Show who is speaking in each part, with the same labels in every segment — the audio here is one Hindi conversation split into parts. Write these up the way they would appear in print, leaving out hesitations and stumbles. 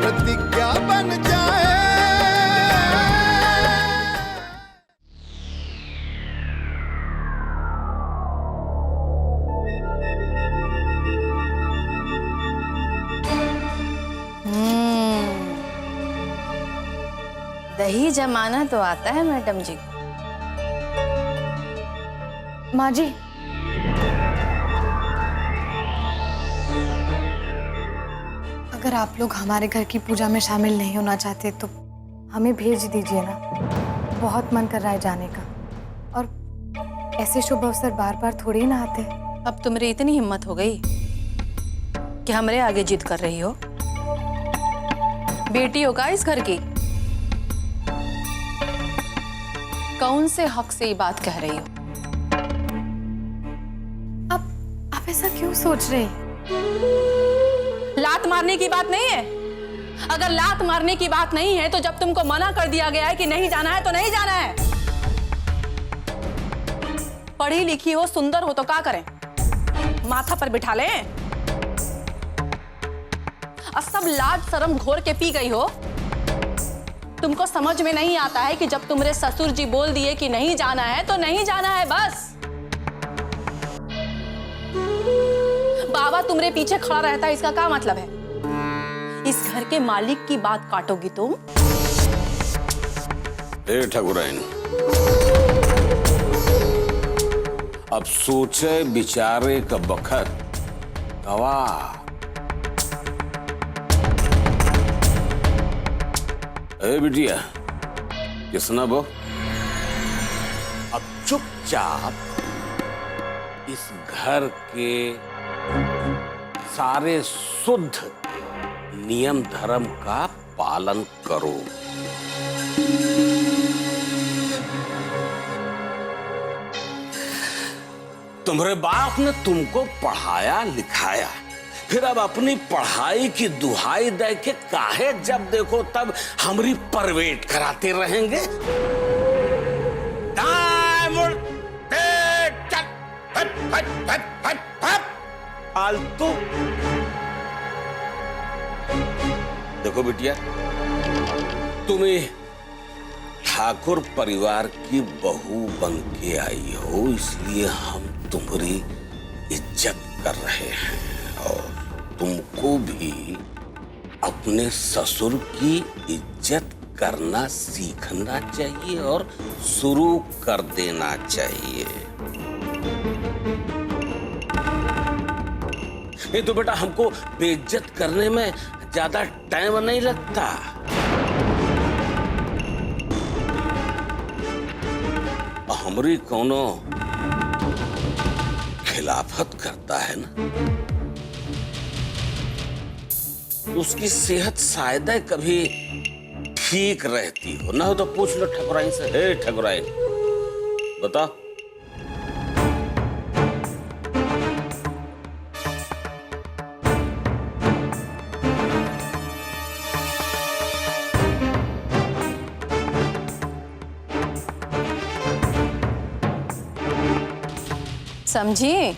Speaker 1: प्रतिज्ञा बन जाए।
Speaker 2: दही जमाना तो आता है मैडम जी।
Speaker 3: माँ जी, अगर आप लोग हमारे घर की पूजा में शामिल नहीं होना चाहते तो हमें भेज दीजिए ना। बहुत मन कर रहा है जाने का, और ऐसे शुभ अवसर बार बार थोड़ी ना आते।
Speaker 2: अब तुम्हारी इतनी हिम्मत हो गई कि हमरे आगे जिद कर रही हो? बेटी हो का इस घर की? कौन से हक से ये बात कह रही हो?
Speaker 3: आप ऐसा क्यों सोच रहे हैं?
Speaker 2: लात मारने की बात नहीं है। अगर लात मारने की बात नहीं है तो जब तुमको मना कर दिया गया है कि नहीं जाना है तो नहीं जाना है। पढ़ी लिखी हो, सुंदर हो तो क्या करें? माथा पर बिठा लें? और सब लाज शर्म घोर के पी गई हो। तुमको समझ में नहीं आता है कि जब तुम्हारे ससुर जी बोल दिए कि नहीं जाना है तो नहीं जाना है बस। बाबा तुम्हारे पीछे खड़ा रहता है, इसका क्या मतलब है? इस घर के मालिक की बात काटोगी तुम?
Speaker 4: ठाकुराइन, अब सोचे विचारे का बखत गवा। बिटिया किसना वो अब चुपचाप इस घर के सारे शुद्ध नियम धर्म का पालन करो। तुम्हारे बाप ने तुमको पढ़ाया लिखाया, फिर अब अपनी पढ़ाई की दुहाई दे के काहे जब देखो तब हमारी परवेट कराते रहेंगे? फालतू। देखो बिटिया, तुम्हें ठाकुर परिवार की बहू बन के आई हो, इसलिए हम तुम्हारी इज्जत कर रहे हैं और तुमको भी अपने ससुर की इज्जत करना सीखना चाहिए और शुरू कर देना चाहिए। ये तो बेटा हमको बेइज्जत करने में ज्यादा टाइम नहीं लगता। हमारी कोनो खिलाफत करता है ना, उसकी सेहत शायद कभी ठीक रहती हो, ना हो तो पूछ लो ठाकुराइन से। हे ठाकुराइन, बताओ।
Speaker 2: समझी?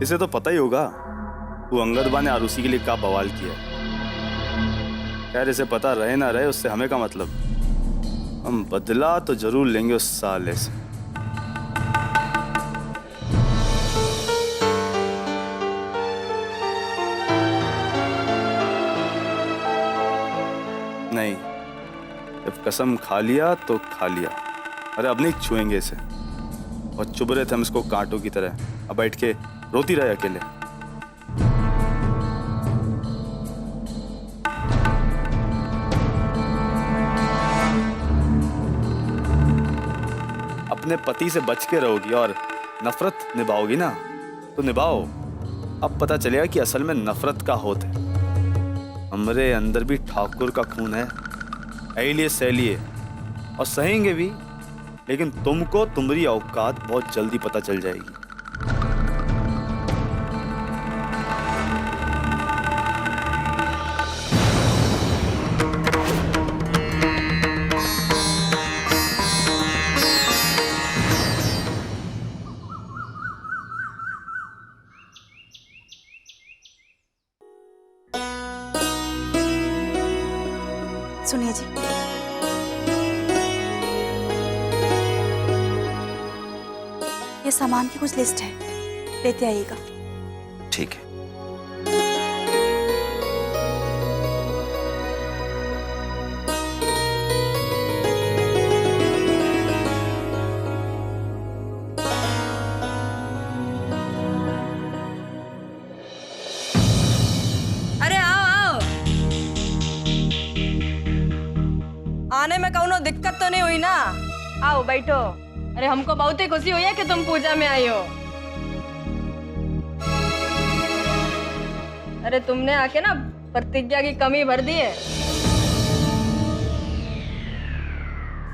Speaker 5: इसे तो पता ही होगा वो अंगद बा ने आरुषि के लिए क्या बवाल किया। खैर इसे पता रहे ना रहे उससे हमें क्या मतलब, हम बदला तो जरूर लेंगे उस साले से। नहीं, जब कसम खा लिया तो खा लिया। अरे अब नहीं छुएंगे इसे। और चुभ रहे थे हम इसको कांटों की तरह, अब बैठ के रोती रहे अकेले। अब अपने पति से बच के रहोगी और नफरत निभाओगी ना तो निभाओ। अब पता चलेगा कि असल में नफरत का होत है। हमरे अंदर भी ठाकुर का खून है, ऐलिए सैलिए, और सहेंगे भी, लेकिन तुमको तुम्हारी औकात बहुत जल्दी पता चल जाएगी।
Speaker 6: सुनिए जी, ये सामान की कुछ लिस्ट है, लेते आइएगा।
Speaker 7: ठीक है।
Speaker 8: अरे आओ आओ, आने में कौनो दिक्कत तो नहीं हुई ना? आओ बैठो। अरे हमको बहुत ही खुशी हुई है कि तुम पूजा में आई हो। अरे तुमने आके ना प्रतिज्ञा की कमी भर दी है।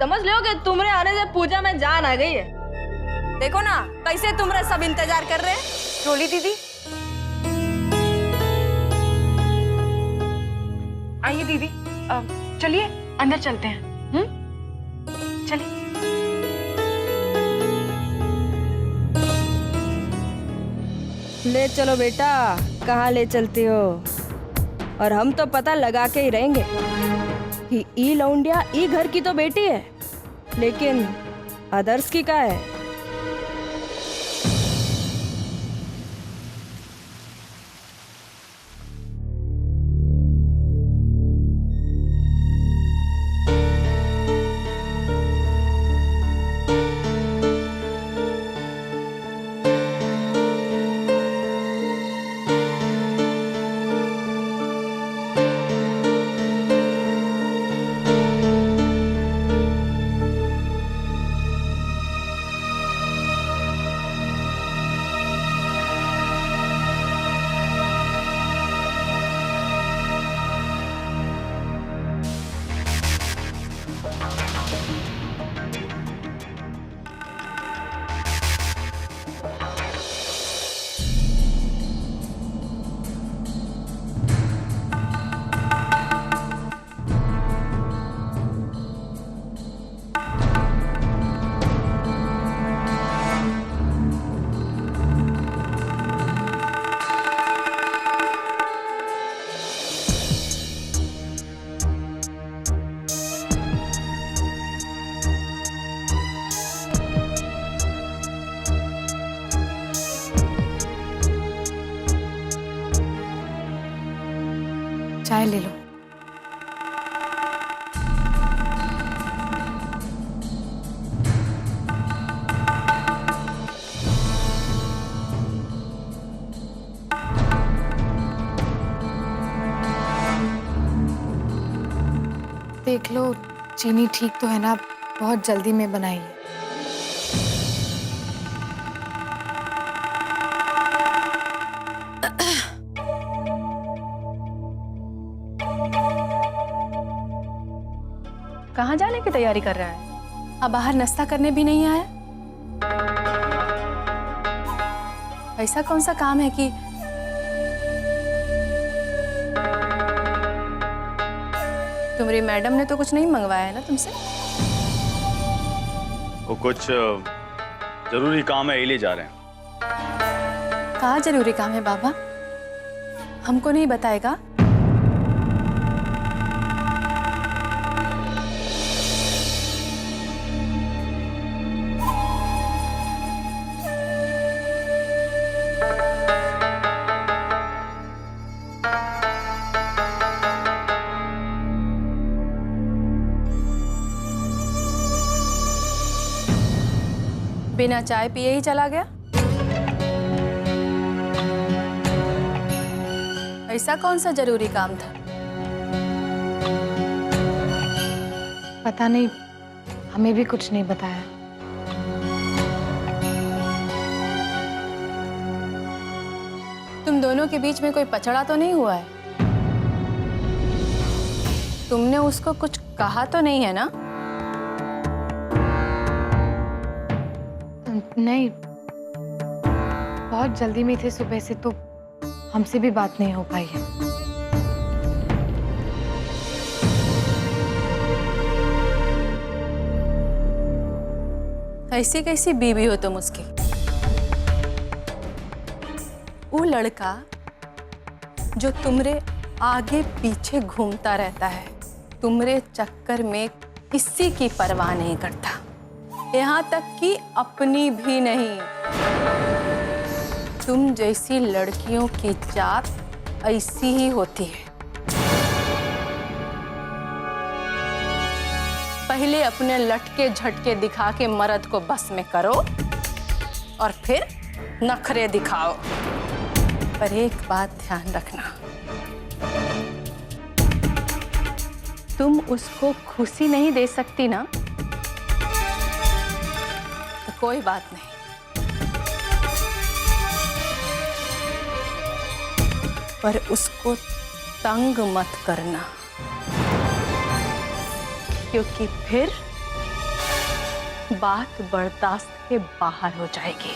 Speaker 8: समझ लो कि तुम्हारे आने से पूजा में जान आ गई है। देखो ना कैसे तुम्हारे सब इंतजार कर रहे हैं।
Speaker 3: रोली दीदी, आइए दीदी, चलिए अंदर चलते हैं। चलिए।
Speaker 8: ले चलो बेटा, कहाँ ले चलती हो? और हम तो पता लगा के ही रहेंगे कि ई लौंडिया ई घर की तो बेटी है, लेकिन अदर्स की का है।
Speaker 3: चाय ले लो। देख लो चीनी ठीक तो है ना, बहुत जल्दी में बनाई है।
Speaker 2: कहाँ जाने की तैयारी कर रहा है? अब बाहर नाश्ता करने भी नहीं आया? ऐसा कौन सा काम है कि तुम्हारी मैडम ने तो कुछ नहीं मंगवाया है ना तुमसे?
Speaker 5: वो कुछ जरूरी काम है, ले जा रहे हैं।
Speaker 2: कहाँ जरूरी काम है बाबा? हमको नहीं बताएगा? बिना चाय पिए ही चला गया? ऐसा कौन सा जरूरी काम था?
Speaker 3: पता नहीं, हमें भी कुछ नहीं बताया।
Speaker 2: तुम दोनों के बीच में कोई पचड़ा तो नहीं हुआ है? तुमने उसको कुछ कहा तो नहीं है ना?
Speaker 3: नहीं, बहुत जल्दी में थे सुबह से, तो हमसे भी बात नहीं हो पाई है।
Speaker 2: ऐसी कैसी बीवी हो तुम उसकी? वो लड़का जो तुमरे आगे पीछे घूमता रहता है, तुमरे चक्कर में किसी की परवाह नहीं करता, यहाँ तक कि अपनी भी नहीं। तुम जैसी लड़कियों की जात ऐसी ही होती है। पहले अपने लटके झटके दिखा के मर्द को बस में करो और फिर नखरे दिखाओ। पर एक बात ध्यान रखना, तुम उसको खुशी नहीं दे सकती ना, तो कोई बात नहीं, पर उसको तंग मत करना, क्योंकि फिर बात बर्दाश्त के बाहर हो जाएगी।